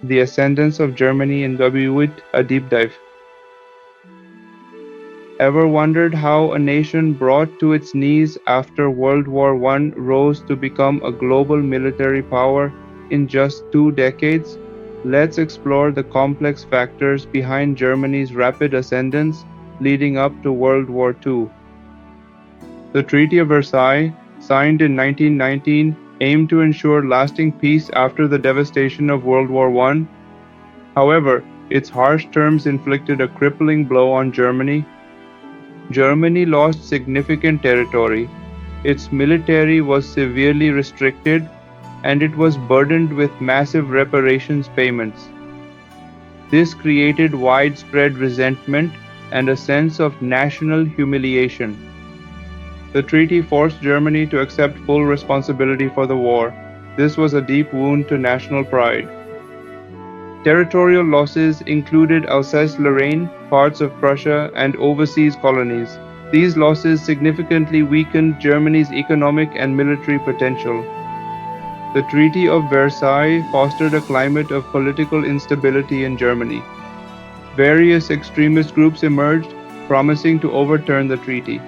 The Ascendancy of Germany in W. A deep dive. Ever wondered how a nation brought to its knees after World War I rose to become a global military power in just 2 decades? Let's explore the complex factors behind Germany's rapid ascendance leading up to World War II. The Treaty of Versailles, signed in 1919, aimed to ensure lasting peace after the devastation of World War I. However, its harsh terms inflicted a crippling blow on Germany. Germany lost significant territory, its military was severely restricted, and it was burdened with massive reparations payments. This created widespread resentment and a sense of national humiliation. The treaty forced Germany to accept full responsibility for the war. This was a deep wound to national pride. Territorial losses included Alsace-Lorraine, parts of Prussia, and overseas colonies. These losses significantly weakened Germany's economic and military potential. The Treaty of Versailles fostered a climate of political instability in Germany. Various extremist groups emerged, promising to overturn the treaty.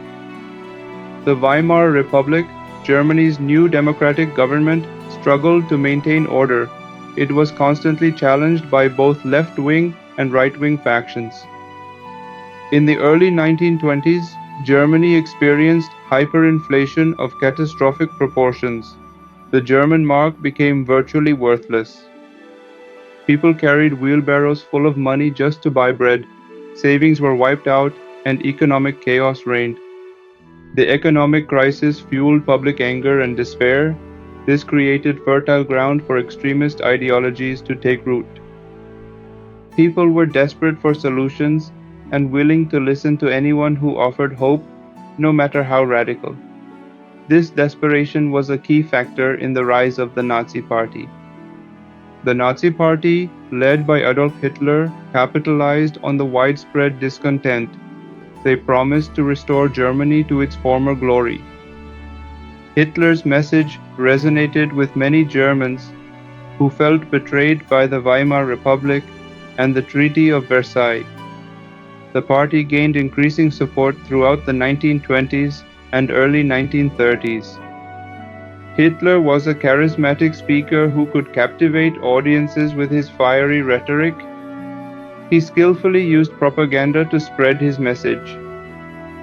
The Weimar Republic, Germany's new democratic government, struggled to maintain order. It was constantly challenged by both left-wing and right-wing factions. In the early 1920s, Germany experienced hyperinflation of catastrophic proportions. The German mark became virtually worthless. People carried wheelbarrows full of money just to buy bread. Savings were wiped out, and economic chaos reigned. The economic crisis fueled public anger and despair. This created fertile ground for extremist ideologies to take root. People were desperate for solutions and willing to listen to anyone who offered hope, no matter how radical. This desperation was a key factor in the rise of the Nazi Party. The Nazi Party, led by Adolf Hitler, capitalized on the widespread discontent. They promised to restore Germany to its former glory. Hitler's message resonated with many Germans who felt betrayed by the Weimar Republic and the Treaty of Versailles. The party gained increasing support throughout the 1920s and early 1930s. Hitler was a charismatic speaker who could captivate audiences with his fiery rhetoric. He skillfully used propaganda to spread his message.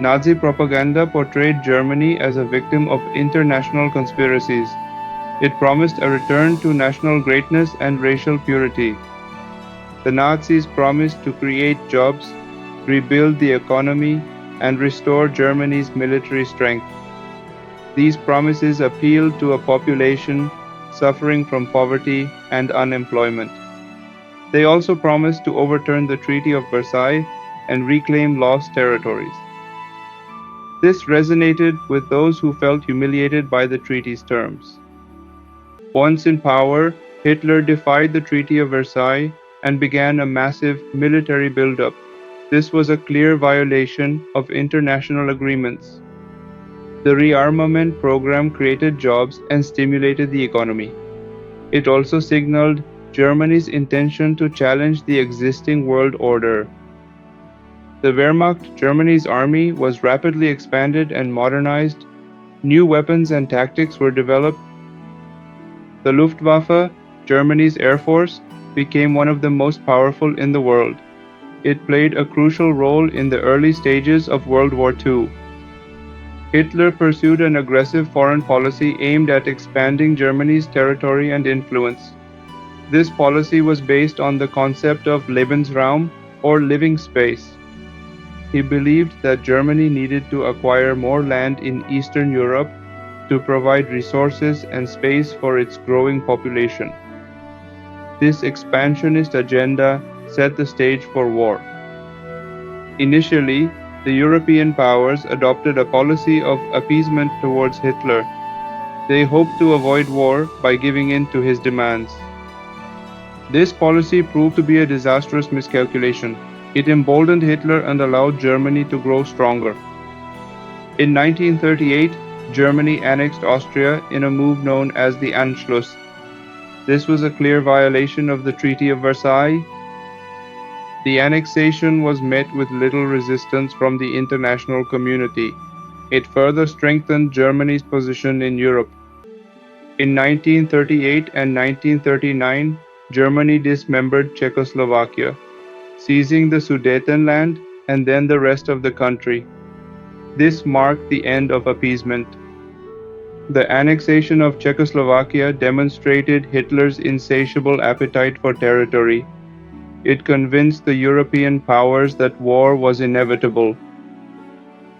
Nazi propaganda portrayed Germany as a victim of international conspiracies. It promised a return to national greatness and racial purity. The Nazis promised to create jobs, rebuild the economy, and restore Germany's military strength. These promises appealed to a population suffering from poverty and unemployment. They also promised to overturn the Treaty of Versailles and reclaim lost territories. This resonated with those who felt humiliated by the treaty's terms. Once in power, Hitler defied the Treaty of Versailles and began a massive military buildup. This was a clear violation of international agreements. The rearmament program created jobs and stimulated the economy. It also signaled Germany's intention to challenge the existing world order. The Wehrmacht, Germany's army, was rapidly expanded and modernized. New weapons and tactics were developed. The Luftwaffe, Germany's air force, became one of the most powerful in the world. It played a crucial role in the early stages of World War II. Hitler pursued an aggressive foreign policy aimed at expanding Germany's territory and influence. This policy was based on the concept of Lebensraum, or living space. He believed that Germany needed to acquire more land in Eastern Europe to provide resources and space for its growing population. This expansionist agenda set the stage for war. Initially, the European powers adopted a policy of appeasement towards Hitler. They hoped to avoid war by giving in to his demands. This policy proved to be a disastrous miscalculation. It emboldened Hitler and allowed Germany to grow stronger. In 1938, Germany annexed Austria in a move known as the Anschluss. This was a clear violation of the Treaty of Versailles. The annexation was met with little resistance from the international community. It further strengthened Germany's position in Europe. In 1938 and 1939, Germany dismembered Czechoslovakia, seizing the Sudetenland and then the rest of the country. This marked the end of appeasement. The annexation of Czechoslovakia demonstrated Hitler's insatiable appetite for territory. It convinced the European powers that war was inevitable.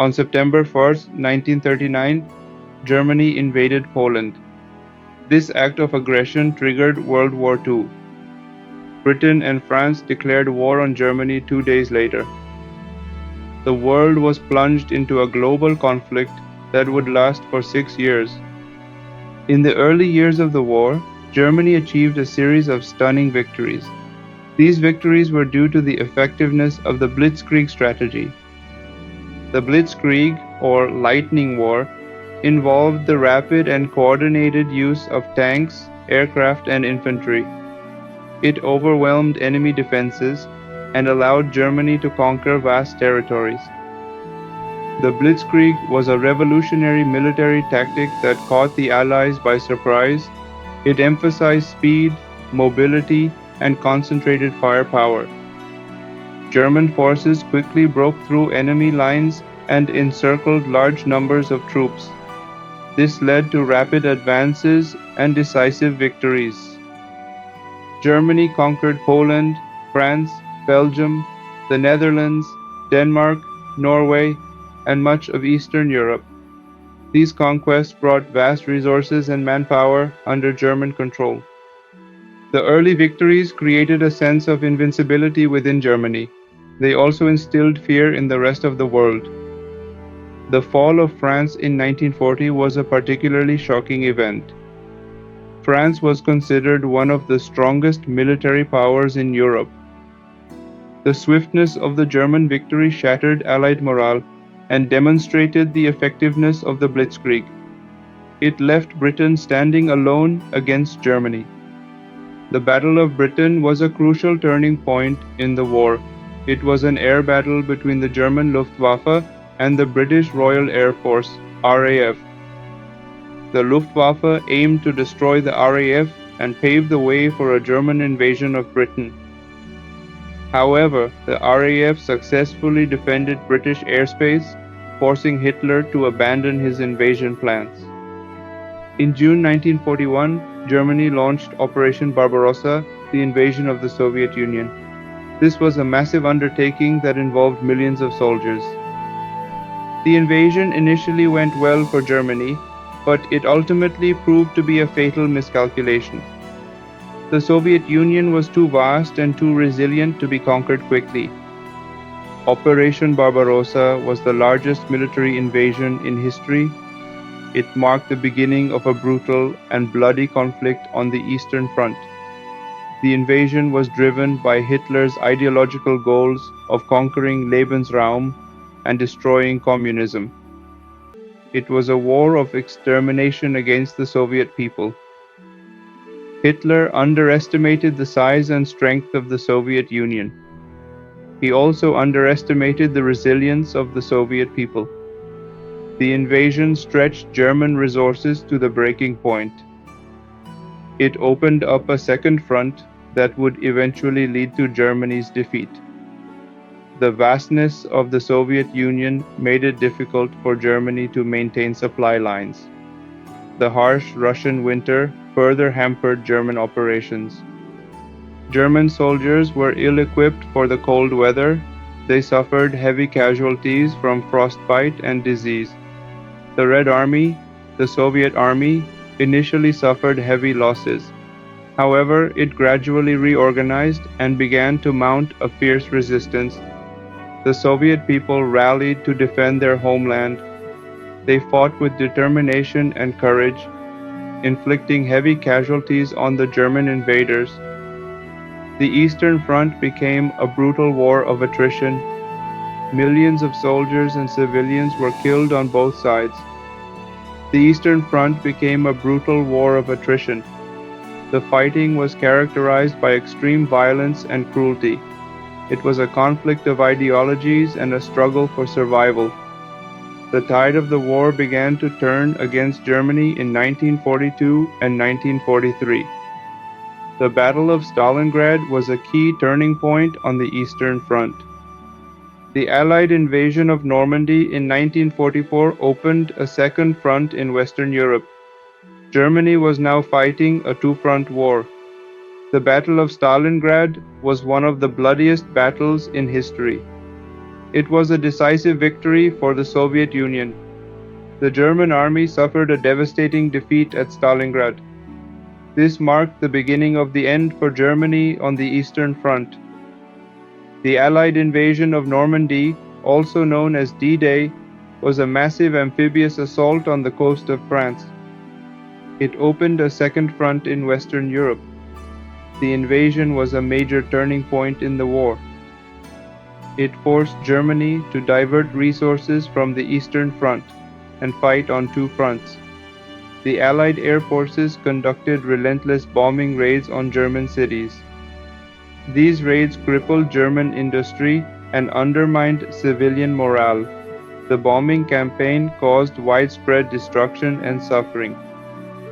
On September 1, 1939, Germany invaded Poland. This act of aggression triggered World War II. Britain and France declared war on Germany 2 days later. The world was plunged into a global conflict that would last for 6 years. In the early years of the war, Germany achieved a series of stunning victories. These victories were due to the effectiveness of the Blitzkrieg strategy. The Blitzkrieg, or Lightning War, involved the rapid and coordinated use of tanks, aircraft, and infantry. It overwhelmed enemy defenses and allowed Germany to conquer vast territories. The Blitzkrieg was a revolutionary military tactic that caught the Allies by surprise. It emphasized speed, mobility, and concentrated firepower. German forces quickly broke through enemy lines and encircled large numbers of troops. This led to rapid advances and decisive victories. Germany conquered Poland, France, Belgium, the Netherlands, Denmark, Norway, and much of Eastern Europe. These conquests brought vast resources and manpower under German control. The early victories created a sense of invincibility within Germany. They also instilled fear in the rest of the world. The fall of France in 1940 was a particularly shocking event. France was considered one of the strongest military powers in Europe. The swiftness of the German victory shattered Allied morale and demonstrated the effectiveness of the Blitzkrieg. It left Britain standing alone against Germany. The Battle of Britain was a crucial turning point in the war. It was an air battle between the German Luftwaffe and the British Royal Air Force, RAF. The Luftwaffe aimed to destroy the RAF and pave the way for a German invasion of Britain. However, the RAF successfully defended British airspace, forcing Hitler to abandon his invasion plans. In June 1941, Germany launched Operation Barbarossa, the invasion of the Soviet Union. This was a massive undertaking that involved millions of soldiers. The invasion initially went well for Germany, but it ultimately proved to be a fatal miscalculation. The Soviet Union was too vast and too resilient to be conquered quickly. Operation Barbarossa was the largest military invasion in history. It marked the beginning of a brutal and bloody conflict on the Eastern Front. The invasion was driven by Hitler's ideological goals of conquering Lebensraum and destroying communism. It was a war of extermination against the Soviet people. Hitler underestimated the size and strength of the Soviet Union. He also underestimated the resilience of the Soviet people. The invasion stretched German resources to the breaking point. It opened up a second front that would eventually lead to Germany's defeat. The vastness of the Soviet Union made it difficult for Germany to maintain supply lines. The harsh Russian winter further hampered German operations. German soldiers were ill-equipped for the cold weather. They suffered heavy casualties from frostbite and disease. The Red Army, the Soviet Army, initially suffered heavy losses. However, it gradually reorganized and began to mount a fierce resistance. The Soviet people rallied to defend their homeland. They fought with determination and courage, inflicting heavy casualties on the German invaders. The Eastern Front became a brutal war of attrition. Millions of soldiers and civilians were killed on both sides. The Eastern Front became a brutal war of attrition. The fighting was characterized by extreme violence and cruelty. It was a conflict of ideologies and a struggle for survival. The tide of the war began to turn against Germany in 1942 and 1943. The Battle of Stalingrad was a key turning point on the Eastern Front. The Allied invasion of Normandy in 1944 opened a second front in Western Europe. Germany was now fighting a two-front war. The Battle of Stalingrad was one of the bloodiest battles in history. It was a decisive victory for the Soviet Union. The German army suffered a devastating defeat at Stalingrad. This marked the beginning of the end for Germany on the Eastern Front. The Allied invasion of Normandy, also known as D-Day, was a massive amphibious assault on the coast of France. It opened a second front in Western Europe. The invasion was a major turning point in the war. It forced Germany to divert resources from the Eastern Front and fight on two fronts. The Allied air forces conducted relentless bombing raids on German cities. These raids crippled German industry and undermined civilian morale. The bombing campaign caused widespread destruction and suffering.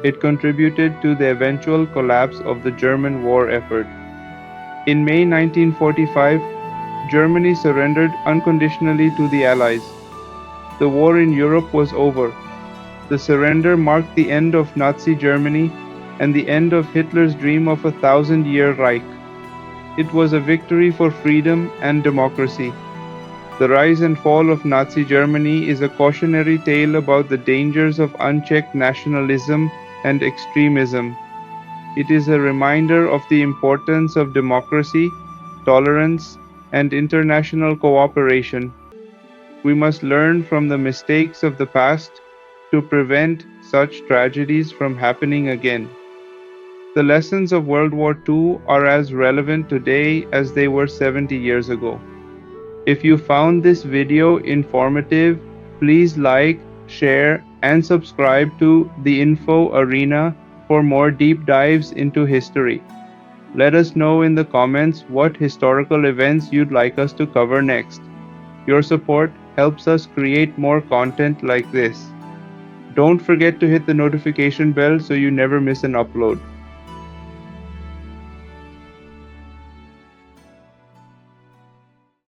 It contributed to the eventual collapse of the German war effort. In May 1945, Germany surrendered unconditionally to the Allies. The war in Europe was over. The surrender marked the end of Nazi Germany and the end of Hitler's dream of a 1,000-year Reich. It was a victory for freedom and democracy. The rise and fall of Nazi Germany is a cautionary tale about the dangers of unchecked nationalism and extremism. It is a reminder of the importance of democracy, tolerance, and international cooperation. We must learn from the mistakes of the past to prevent such tragedies from happening again. The lessons of World War II are as relevant today as they were 70 years ago. If you found this video informative, please like, share, and subscribe to the Info Arena for more deep dives into history. Let us know in the comments what historical events you'd like us to cover next. Your support helps us create more content like this. Don't forget to hit the notification bell so you never miss an upload.